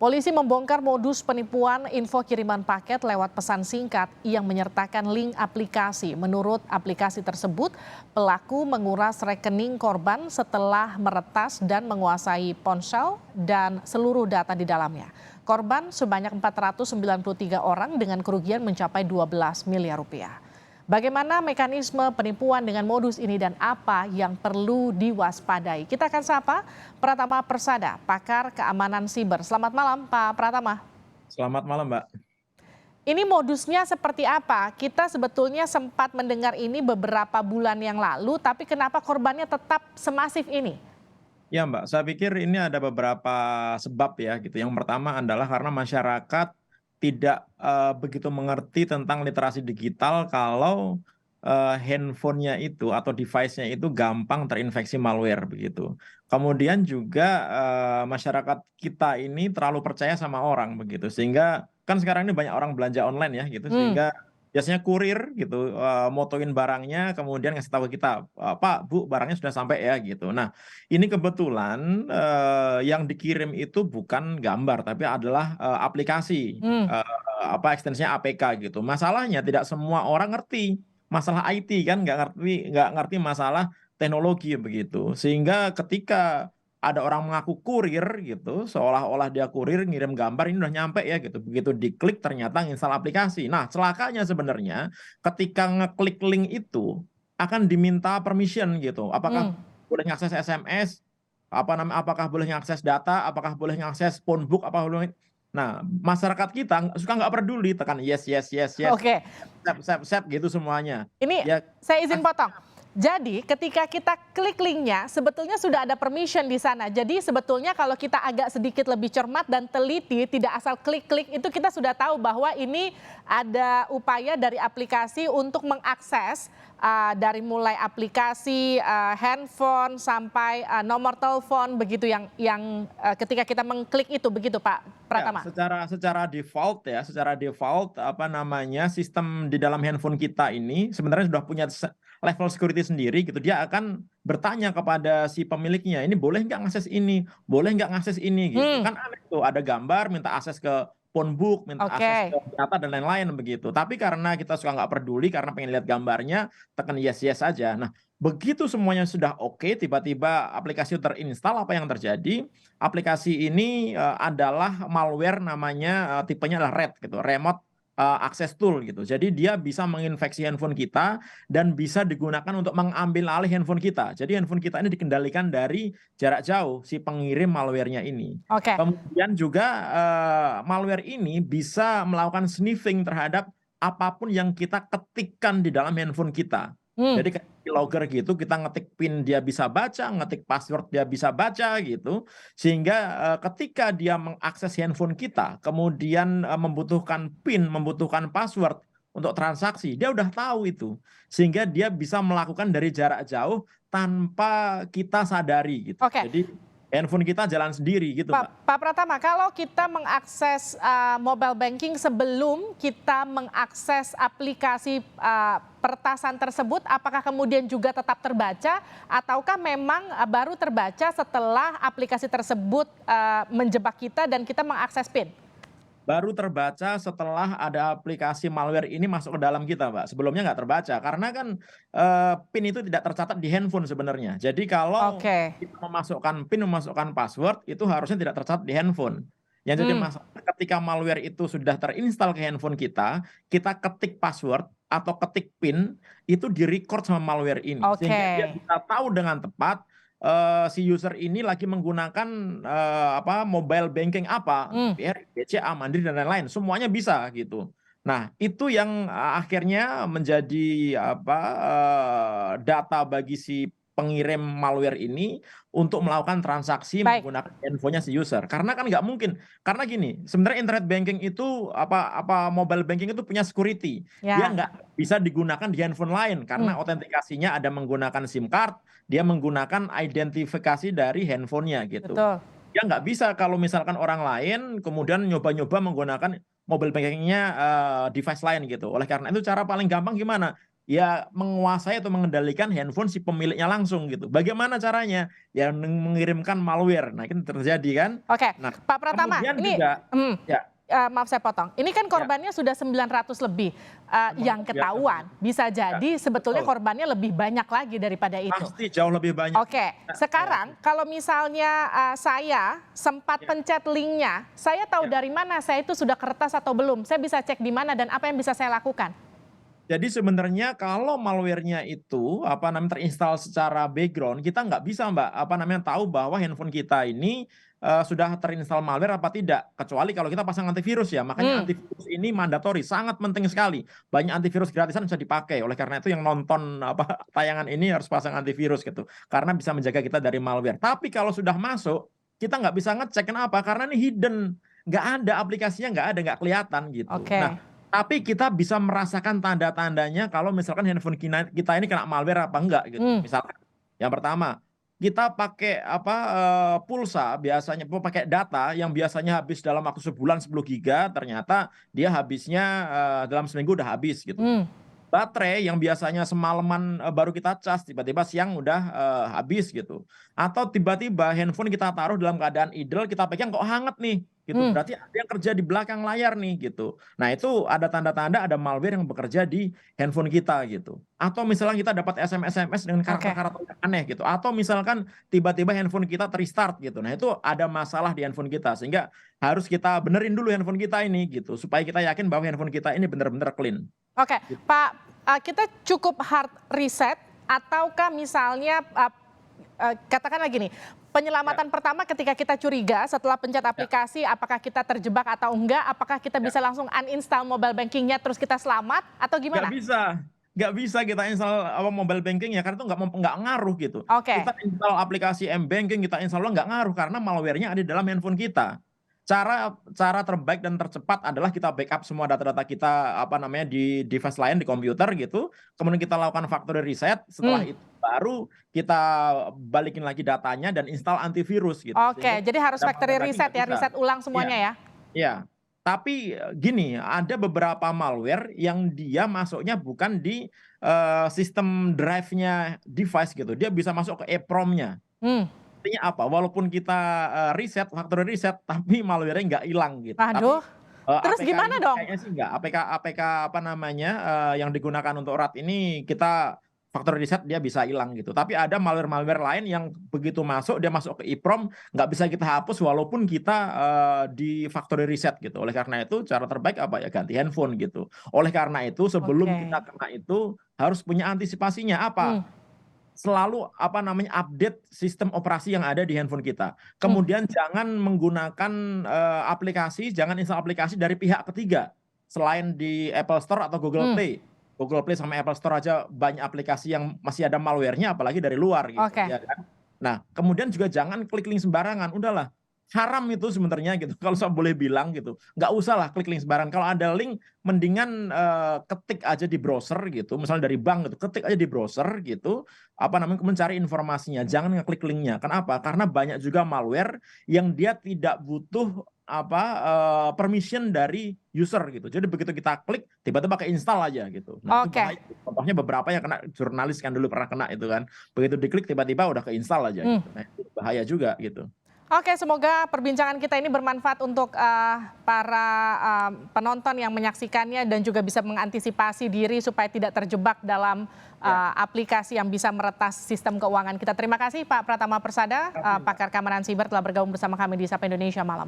Polisi membongkar modus penipuan info kiriman paket lewat pesan singkat yang menyertakan link aplikasi. Menurut aplikasi tersebut, pelaku menguras rekening korban setelah meretas dan menguasai ponsel dan seluruh data di dalamnya. Korban sebanyak 493 orang dengan kerugian mencapai 12 miliar rupiah. Bagaimana mekanisme penipuan dengan modus ini dan apa yang perlu diwaspadai? Kita akan sapa Pratama Persada, pakar keamanan siber. Selamat malam, Pak Pratama. Selamat malam, Mbak. Ini modusnya seperti apa? Kita sebetulnya sempat mendengar ini beberapa bulan yang lalu, tapi kenapa korbannya tetap semasif ini? Ya, Mbak, saya pikir ini ada beberapa sebab ya gitu. Yang pertama adalah karena masyarakat tidak begitu mengerti tentang literasi digital kalau handphonenya itu atau device-nya itu gampang terinfeksi malware begitu. Kemudian juga masyarakat kita ini terlalu percaya sama orang begitu. Sehingga kan sekarang ini banyak orang belanja online ya gitu. Sehingga biasanya kurir gitu motoin barangnya kemudian ngasih tahu ke kita, Pak, Bu, barangnya sudah sampai ya gitu. Nah, ini kebetulan yang dikirim itu bukan gambar tapi adalah aplikasi, ekstensinya APK gitu. Masalahnya tidak semua orang ngerti masalah IT kan, nggak ngerti masalah teknologi begitu. Sehingga ketika ada orang mengaku kurir gitu, seolah-olah dia kurir ngirim gambar ini udah nyampe ya gitu. Begitu diklik ternyata install aplikasi. Nah, celakanya sebenarnya ketika ngeklik link itu akan diminta permission gitu. Apakah boleh ngakses SMS, apakah boleh ngakses data, apakah boleh ngakses phone book, apa boleh. Nah, masyarakat kita suka nggak peduli, tekan yes yes yes yes, Oke, sep gitu semuanya. ini Ya, saya izin potong. Jadi ketika kita klik linknya sebetulnya sudah ada permission di sana. Jadi sebetulnya kalau kita agak sedikit lebih cermat dan teliti, tidak asal klik-klik, itu kita sudah tahu bahwa ini ada upaya dari aplikasi untuk mengakses dari mulai aplikasi handphone sampai nomor telepon begitu yang ketika kita mengklik itu begitu Pak ya, Pratama. secara default apa namanya sistem di dalam handphone kita ini sebenarnya sudah punya level security sendiri gitu. Dia akan bertanya kepada si pemiliknya, ini boleh nggak ngakses ini, boleh nggak ngakses ini gitu. Kan aneh tuh, ada gambar minta akses ke phone book, minta akses ke Oke. data dan lain-lain begitu. Tapi karena kita suka nggak peduli karena pengen lihat gambarnya, tekan yes yes saja. Nah, begitu semuanya sudah oke, tiba-tiba aplikasi terinstall, apa yang terjadi? Aplikasi ini adalah malware, namanya tipenya adalah RAT gitu, Remote Access Tool gitu. Jadi dia bisa menginfeksi handphone kita dan bisa digunakan untuk mengambil alih handphone kita. Jadi handphone kita ini dikendalikan dari jarak jauh si pengirim malware-nya ini. Oke. Kemudian juga malware ini bisa melakukan sniffing terhadap apapun yang kita ketikkan di dalam handphone kita. Jadi kayak keylogger gitu, kita ngetik PIN dia bisa baca, ngetik password dia bisa baca gitu. Sehingga ketika dia mengakses handphone kita, kemudian membutuhkan PIN, membutuhkan password untuk transaksi, dia udah tahu itu. Sehingga dia bisa melakukan dari jarak jauh tanpa kita sadari gitu. Oke. Jadi handphone kita jalan sendiri gitu, Mbak. Pak Pratama, kalau kita mengakses mobile banking sebelum kita mengakses aplikasi peretasan tersebut, apakah kemudian juga tetap terbaca ataukah memang baru terbaca setelah aplikasi tersebut menjebak kita dan kita mengakses PIN? Baru terbaca setelah ada aplikasi malware ini masuk ke dalam kita, Mbak. Sebelumnya nggak terbaca karena kan PIN itu tidak tercatat di handphone sebenarnya. Jadi kalau Oke. kita memasukkan PIN, memasukkan password itu harusnya tidak tercatat di handphone. Yang jadi masalah ketika malware itu sudah terinstal ke handphone kita ketik password atau ketik PIN itu direcord sama malware ini sehingga dia Oke. bisa tahu dengan tepat si user ini lagi menggunakan mobile banking apa, BRI, BCA, Mandiri dan lain-lain, semuanya bisa gitu. Nah, itu yang akhirnya menjadi data bagi si pengirim malware ini untuk melakukan transaksi Baik. menggunakan handphonenya si user. Karena kan nggak mungkin. Karena gini, sebenarnya internet banking itu mobile banking itu punya security. Dia Ya. nggak bisa digunakan di handphone lain karena autentikasinya ada menggunakan SIM card, dia menggunakan identifikasi dari handphonenya gitu. Betul. Dia nggak bisa kalau misalkan orang lain kemudian nyoba-nyoba menggunakan mobile bankingnya device lain gitu. Oleh karena itu cara paling gampang gimana? ya menguasai atau mengendalikan handphone si pemiliknya langsung gitu. Bagaimana caranya? Ya mengirimkan malware. Nah, itu terjadi kan. Oke, Nah, Pak Pratama, kemudian ini juga ya, maaf saya potong. Ini kan ya korbannya sudah 900 lebih yang luar biasa ketahuan. banyak. Bisa Ya, jadi sebetulnya betul. korbannya lebih banyak lagi daripada itu. Pasti jauh lebih banyak. Oke, Nah, sekarang kalau misalnya saya sempat ya, pencet linknya, saya tahu ya. dari mana saya itu sudah kertas atau belum. Saya bisa cek di mana dan apa yang bisa saya lakukan. Jadi sebenarnya kalau malware-nya itu apa namanya terinstall secara background, kita nggak bisa Mbak apa namanya tahu bahwa handphone kita ini sudah terinstall malware apa tidak. Kecuali kalau kita pasang antivirus ya. Makanya Hmm, antivirus ini mandatori, sangat penting sekali. Banyak antivirus gratisan bisa dipakai. Oleh karena itu yang nonton apa tayangan ini harus pasang antivirus gitu. Karena bisa menjaga kita dari malware. Tapi kalau sudah masuk, kita nggak bisa ngecek. Kenapa? Karena ini hidden. Nggak ada aplikasinya, nggak ada, nggak kelihatan gitu. Nah, oke. tapi kita bisa merasakan tanda-tandanya kalau misalkan handphone kita ini kena malware apa enggak gitu. Hmm, Misalkan yang pertama, kita pakai apa pulsa biasanya pakai data yang biasanya habis dalam waktu sebulan 10 giga, ternyata dia habisnya dalam seminggu udah habis gitu. hmm, Baterai yang biasanya semalaman baru kita cas, tiba-tiba siang udah habis gitu. Atau tiba-tiba handphone kita taruh dalam keadaan idle, kita pegang kok hangat nih gitu. hmm. Berarti ada yang kerja di belakang layar nih gitu. Nah, itu ada tanda-tanda ada malware yang bekerja di handphone kita gitu. Atau misalnya kita dapat SMS-SMS dengan Oke. karakter-karakter yang aneh gitu. Atau misalkan tiba-tiba handphone kita restart gitu. Nah, itu ada masalah di handphone kita sehingga harus kita benerin dulu handphone kita ini gitu supaya kita yakin bahwa handphone kita ini benar-benar clean. Oke, Pak, kita cukup hard reset ataukah misalnya katakanlah gini, Ya, penyelamatan pertama ketika kita curiga setelah pencet ya. aplikasi apakah kita terjebak atau enggak, apakah kita Ya. bisa langsung uninstall mobile bankingnya terus kita selamat atau Nggak gimana? bisa, nggak bisa kita install apa mobile banking ya karena itu nggak ngaruh gitu. Oke, Kita install aplikasi m-banking kita install nggak ngaruh karena malware-nya ada di dalam handphone kita. Cara cara terbaik dan tercepat adalah kita backup semua data-data kita apa namanya di device lain di komputer gitu. Kemudian kita lakukan factory reset. Setelah hmm, itu baru kita balikin lagi datanya dan install antivirus gitu. oke, Sehingga jadi harus ada factory malware lagi reset nggak ya, bisa. reset ulang Iya. semuanya ya? Iya, tapi gini, ada beberapa malware yang dia masuknya bukan di sistem drive-nya device gitu. Dia bisa masuk ke EEPROM-nya. Hmm, Artinya apa? Walaupun kita reset, factory reset, tapi malware-nya nggak hilang gitu. Tapi aduh, terus APK gimana ini dong? kayaknya sih nggak. APK APK apa namanya yang digunakan untuk RAT ini kita factory reset dia bisa hilang gitu. Tapi ada malware-malware lain yang begitu masuk dia masuk ke EEPROM nggak bisa kita hapus walaupun kita di factory reset gitu. Oleh karena itu cara terbaik apa ya ganti handphone gitu. Oleh karena itu sebelum kita Oke, kena itu harus punya antisipasinya hmm, apa? Selalu apa namanya update sistem operasi yang ada di handphone kita. hmm, Kemudian jangan menggunakan aplikasi, jangan install aplikasi dari pihak ketiga selain di Apple Store atau Google hmm, Play. Google Play sama Apple Store aja banyak aplikasi yang masih ada malware-nya apalagi dari luar gitu, oke, ya kan. Nah, kemudian juga jangan klik link sembarangan. Udahlah, haram itu sebenarnya gitu. Kalau saya boleh bilang gitu, nggak usah lah klik link sembarangan. Kalau ada link, mendingan ketik aja di browser gitu. Misalnya dari bank gitu, ketik aja di browser gitu. Apa namanya mencari informasinya. Jangan ngeklik linknya. Kenapa? Karena banyak juga malware yang dia tidak butuh apa permission dari user gitu. Jadi begitu kita klik, tiba-tiba keinstall aja gitu. Nah itu oke, bahaya. Contohnya beberapa yang kena jurnalis kan dulu pernah kena itu kan. Begitu diklik tiba-tiba udah keinstall aja hmm. gitu. Nah itu bahaya juga gitu. Oke, semoga perbincangan kita ini bermanfaat untuk para penonton yang menyaksikannya dan juga bisa mengantisipasi diri supaya tidak terjebak dalam Ya. aplikasi yang bisa meretas sistem keuangan kita. Terima kasih Pak Pratama Persada, pakar keamanan siber telah bergabung bersama kami di Sapa Indonesia Malam.